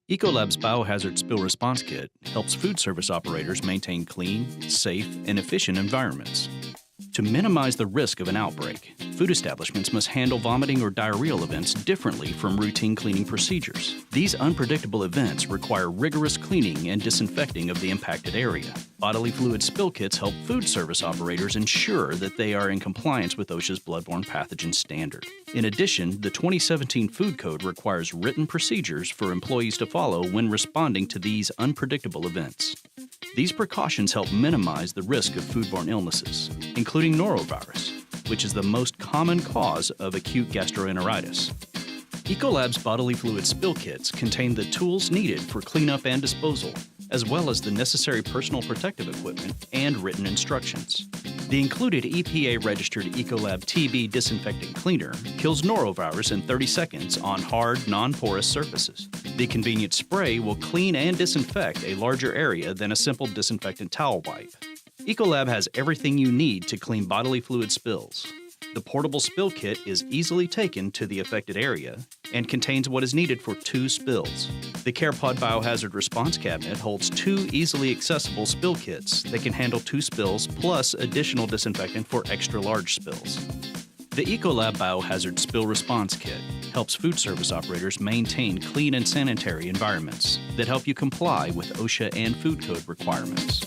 Ecolab's Biohazard Spill Response Kit helps food service operators maintain clean, safe, and efficient environments. To minimize the risk of an outbreak, food establishments must handle vomiting or diarrheal events differently from routine cleaning procedures. These unpredictable events require rigorous cleaning and disinfecting of the impacted area. Bodily fluid spill kits help food service operators ensure that they are in compliance with OSHA's bloodborne pathogen standard. In addition, the 2017 Food Code requires written procedures for employees to follow when responding to these unpredictable events. These precautions help minimize the risk of foodborne illnesses, including norovirus, which is the most common cause of acute gastroenteritis. Ecolab's bodily fluid spill kits contain the tools needed for cleanup and disposal, as well as the necessary personal protective equipment and written instructions. The included EPA-registered Ecolab TB disinfectant cleaner kills norovirus in 30 seconds on hard, non-porous surfaces. The convenient spray will clean and disinfect a larger area than a simple disinfectant towel wipe. Ecolab has everything you need to clean bodily fluid spills. The portable spill kit is easily taken to the affected area and contains what is needed for 2 spills. The CarePod Biohazard Response Cabinet holds 2 easily accessible spill kits that can handle 2 spills plus additional disinfectant for extra large spills. The Ecolab Biohazard Spill Response Kit helps food service operators maintain clean and sanitary environments that help you comply with OSHA and Food Code requirements.